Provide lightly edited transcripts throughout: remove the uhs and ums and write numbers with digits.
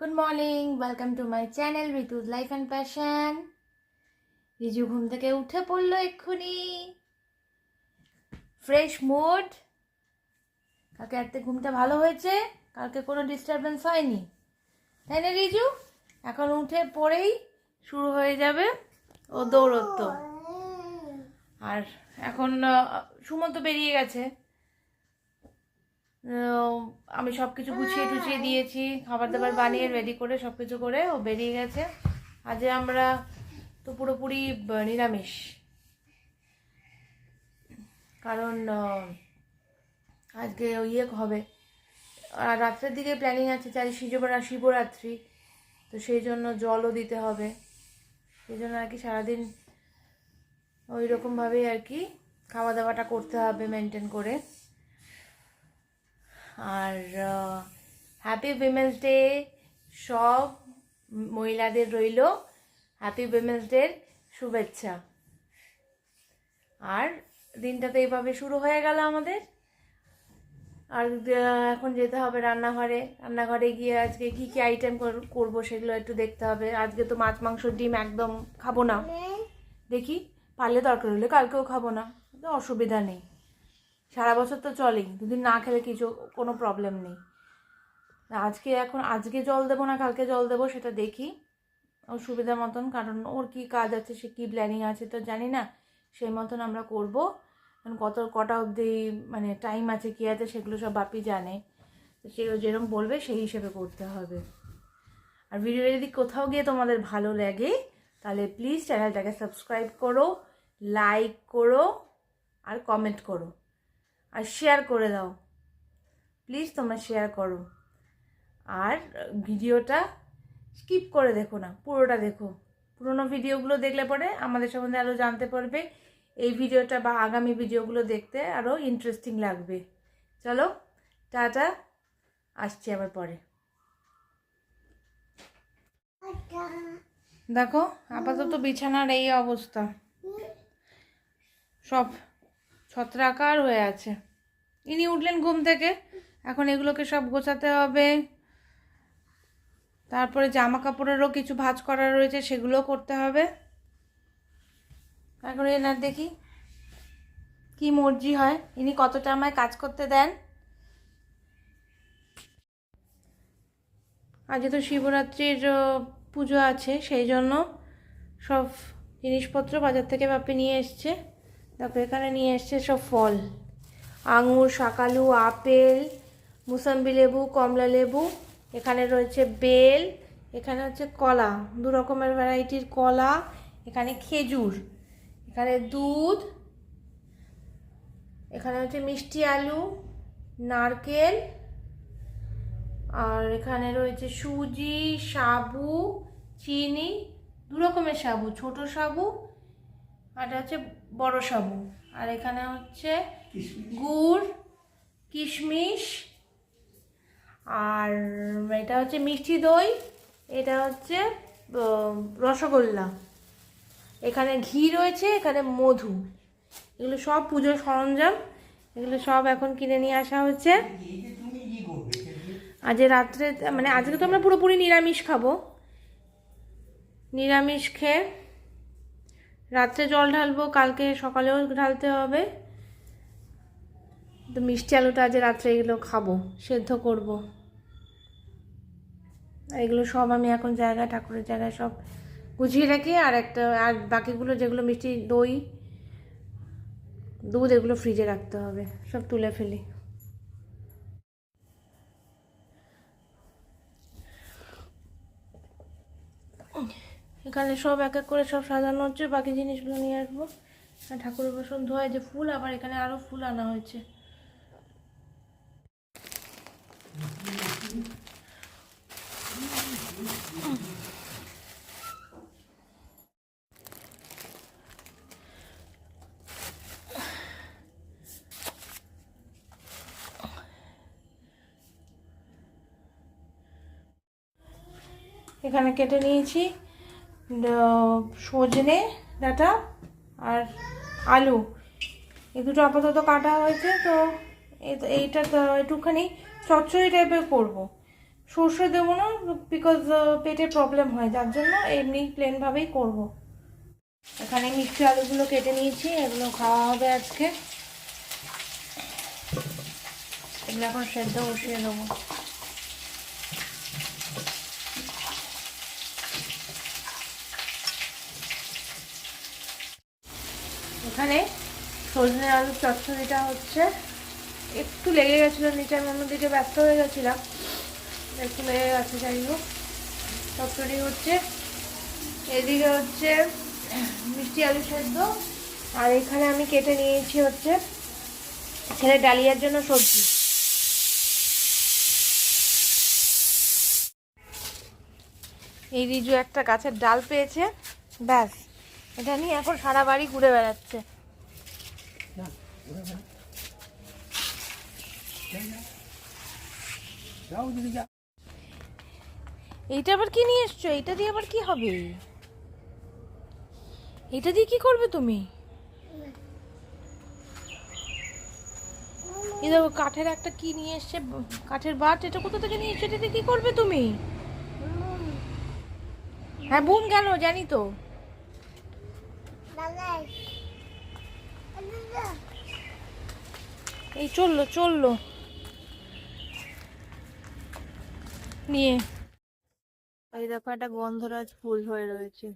Good morning, welcome to my channel Ritu's life and passion. Riju ঘুম থেকে উঠে পড়লো এক্ষুনি, ফ্রেশ মুড। কালকে রাতে ঘুমটা ভালো হয়েছে, কালকে কোনো ডিস্টারবেন্স হয়নি, তাই না রিজু? এখন উঠে পড়েই শুরু হয়ে যাবে ও দৌড়ত্ব। আর এখন সুমন তো বেরিয়ে গেছে, আমি সব কিছু গুছিয়ে টুছিয়ে দিয়েছি, খাবার দাবার বানিয়ে রেডি করে সব কিছু করে ও বেরিয়ে গেছে। আজ আমরা তো পুরোপুরি নিরামিষ, কারণ আজকে ইয়ে হবে, আর রাত্রের দিকে প্ল্যানিং আছে শিবরাত্রি, তো সেই জন্য জলও দিতে হবে, সেই জন্য আর কি সারাদিন ওই রকমভাবেই আর কি খাওয়া দাওয়াটা করতে হবে মেনটেন করে। আর হ্যাপি উইমেন্স ডে সব মহিলাদের রইল, হ্যাপি উইমেন্স ডের শুভেচ্ছা। আর দিনটা তো এইভাবে শুরু হয়ে গেল আমাদের। আর এখন যেতে হবে রান্নাঘরে গিয়ে আজকে কী কী আইটেম করবো সেগুলো একটু দেখতে হবে। আজকে তো মাছ মাংস ডিম একদম খাবো না, দেখি পারলে দরকার হলে কালকেও খাবো না, অসুবিধা নেই, সারা বছর তো চলেই, দুদিন না খেলে কিছু কোনো প্রবলেম নেই। আজকে জল দেবো না কালকে জল দেবো সেটা দেখি ওর সুবিধা মতন, কারণ ওর কী কাজ আছে, সে কী প্ল্যানিং আছে তো জানি না, সেই মতন আমরা করবো। কারণ কটা অবধি মানে টাইম আছে কী আছে সেগুলো সব বাপি জানে, তো সে যেরকম বলবে সেই হিসেবে করতে হবে। আর ভিডিওটা যদি কোথাও গিয়ে তোমাদের ভালো লাগে তাহলে প্লিজ চ্যানেলটাকে সাবস্ক্রাইব করো, লাইক করো আর কমেন্ট করো আর শেয়ার করে দাও, প্লিজ তোমরা শেয়ার করো। আর ভিডিওটা স্কিপ করে দেখো না, পুরোটা দেখো, পুরোনো ভিডিওগুলো দেখলে পরে আমাদের সম্বন্ধে আরও জানতে পারবে, এই ভিডিওটা বা আগামী ভিডিওগুলো দেখতে আরও ইন্টারেস্টিং লাগবে। চলো টাটা, আসছি আবার পরে। দেখো আপাতত বিছানার এই অবস্থা, সব ছত্রাকার হয়ে আছে। ইনি উঠলেন ঘুম থেকে, এখন এগুলোকে সব গোছাতে হবে, তারপরে জামা কাপড়েরও কিছু ভাঁজ করা রয়েছে সেগুলোও করতে হবে। এখন এনার দেখি কি মর্জি হয়, ইনি কতটা আমায় কাজ করতে দেন। আজ তো শিবরাত্রির পুজো আছে, সেই জন্য সব জিনিসপত্র বাজার থেকে বাপি নিয়ে এসছে। দেখো এখানে নিয়ে এসছে সব ফল, আঙুর, শাকালু, আপেল, মুসাম্বি লেবু, কমলা লেবু, এখানে রয়েছে বেল, এখানে হচ্ছে কলা, দু রকমের ভ্যারাইটির কলা, এখানে খেজুর, এখানে দুধ, এখানে হচ্ছে মিষ্টি আলু, নারকেল, আর এখানে রয়েছে সুজি, সাবু, চিনি, দু রকমের সাবু, ছোট সাবু আর হচ্ছে বড় সাবু, আর এখানে হচ্ছে গুড়, কিশমিশ, আর এটা হচ্ছে মিষ্টি দই, এটা হচ্ছে রসগোল্লা, এখানে ঘি রয়েছে, এখানে মধু, এগুলো সব পুজোর সরঞ্জাম, এগুলো সব এখন কিনে নিয়ে আসা হচ্ছে। আজ রাত্রে মানে আজকে তো আমরা পুরোপুরি নিরামিষ খাবো, নিরামিষ খেয়ে রাত্রে জল ঢালবো, কালকে সকালেও ঢালতে হবে। তো মিষ্টি আলুটা আজ রাত্রে এগুলো খাবো, সেদ্ধ করব। এগুলো সব আমি এখন ঠাকুরের জায়গায় সব গুছিয়ে রাখি, আর বাকিগুলো যেগুলো মিষ্টি দই, দুধ, এগুলো ফ্রিজে রাখতে হবে, সব তুলে ফেলি। এখানে সব এক এক করে সব সাজানো হচ্ছে, বাকি জিনিসগুলো নিয়ে আসবো। আর ঠাকুরের বাসন ধোয়া যে ফুল, আবার এখানে আরও ফুল আনা হয়েছে। এখানে কেটে নিয়েছি সজনে ডাঁটা আর আলু, এই দুটো আপাতত কাটা হয়েছে। তো এইটা একটুখানি চচ্চড়ি টাইপের করবো, সর্ষে দেবো না, বিকজ পেটে প্রবলেম হয়, যার জন্য এমনি প্লেনভাবেই করব। এখানে মিষ্টি আলুগুলো কেটে নিয়েছি, এগুলো খাওয়া হবে আজকে। এগুলো এখন সেদ্ধ বসিয়ে দেবো। এখানে সজনে আলুর চচ্চড়িটা হচ্ছে, একটু লেগে গেছিলো নিচে, আমি অন্যদিকে ব্যস্ত হয়ে গেছিলাম, একটু লেগে গেছে, যাই হোক চচ্চড়ি হচ্ছে। এদিকে হচ্ছে মিষ্টি আলু সেদ্ধ, আর এখানে আমি কেটে নিয়েছি হচ্ছে ছেলে ডালিয়ার জন্য সবজি। এই রিজু একটা গাছের ডাল পেয়েছে, ব্যাস এটা নিয়ে এখন সারা বাড়ি ঘুরে বেড়াচ্ছে। এইটা আবার কি নিয়ে এসছো? এইটা দিয়ে আবার কি হবে? এটা দিয়ে কি করবে তুমি? এই দেখো কাঠের একটা কি নিয়ে এসছে, কাঠের বাট। এটা কোথা থেকে নিয়ে এসছো? এটা দিয়ে কি করবে তুমি? হ্যাঁ বুম কেন জানি তো। এই চললো চললো নিয়ে। এই দেখো একটা গন্ধরাজ ফুল হয়ে রয়েছে,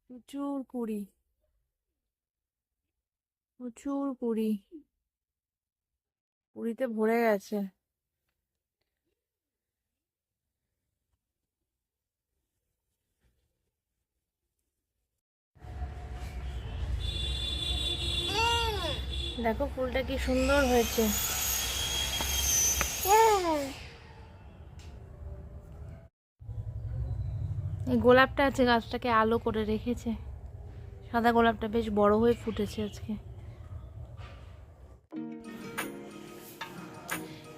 প্রচুর কুড়ি, প্রচুর কুড়ি, কুড়িতে ভরে গেছে। দেখো ফুলটা কি সুন্দর হয়েছে। এই গোলাপটা আছে, গাছটাকে আলো করে রেখেছে। সাদা গোলাপটা বেশ বড় হয়ে ফুটেছে আজকে।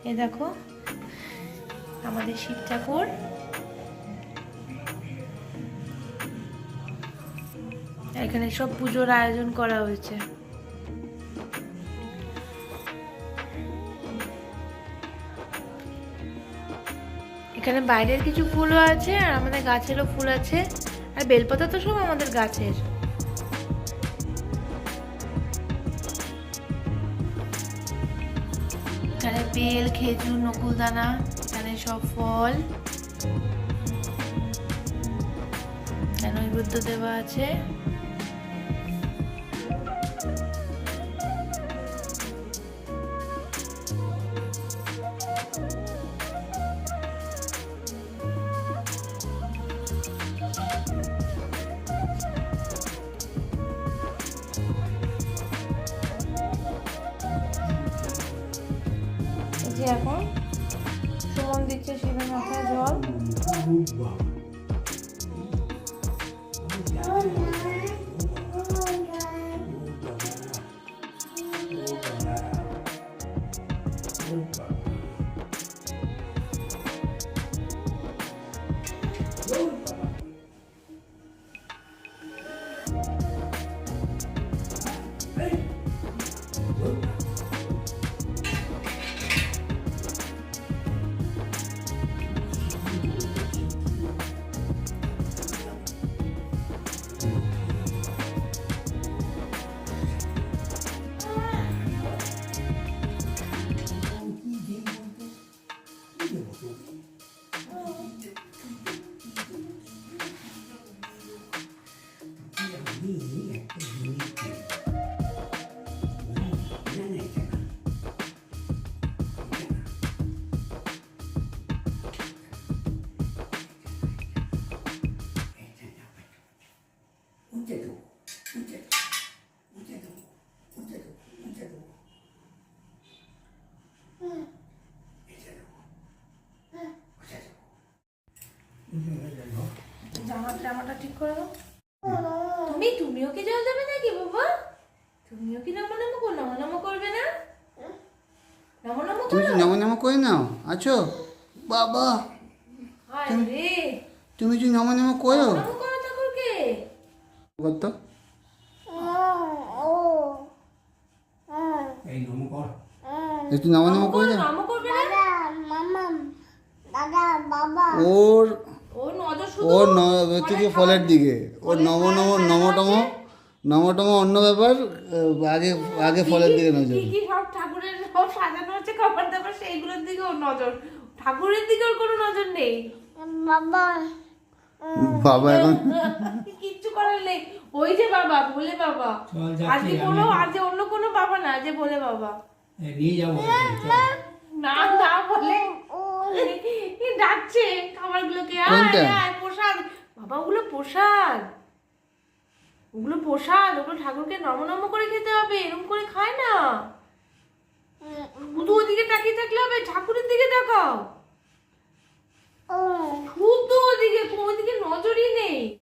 এই দেখো আমাদের শিব ঠাকুর, এখানে সব পুজোর আয়োজন করা হয়েছে। এখানে বাইরের কিছু ফুলও আছে, আর আমাদের গাছেরও ফুল আছে, আর বেলপাতা তো সব আমাদের গাছের। এখানে বেল, খেজুর, নকুলদানা, এখানে সব ফল, নৈবেদ্য দেওয়া আছে। এখন সুমন দিচ্ছে শিবের মাথায় জল। জামাটা ঠিক করে দাও। তুমিও কি জল দেবে নাকি বাবা? তুমিও কি নমো করবে না? তুমি তো নমো করে নাও আছো বাবা। তুমি যে নমো করো ঠাকুরকে কত একটু নমো করে দাও। নমো করবে না? ওর ও নজর শুধু ওর থেকে ফলের দিকে ওর নমটম অন্য ব্যাপার, আগে আগে ফলের দিকে নজর। কি কি সব ঠাকুরের সব সাজানো আছে খাবার দাবার, সেইগুলোর দিকে ওর নজর, ঠাকুরের দিকে ওর কোনো নজর নেই। বাবা এখন কিচ্ছু করার নেই, ওই যে বাবা বলে বাবা, আজকে কোনো আজ অন্য কোনো বাবা না, যে বলে বাবা নিয়ে যাবো না না বলে ডাকছে খাবারগুলোকে, কোনটা? প্রসাদ বাবা, ওগুলো প্রসাদ, ওগুলো প্রসাদ, ওগুলো ঠাকুরকে নম নম করে খেতে হবে, এরকম করে খায় না। শুধু ওদিকে তাকিয়ে থাকলে হবে, ঠাকুরের দিকে তাকাও, শুধু ওদিকে, ওদিকে নজরই নেই।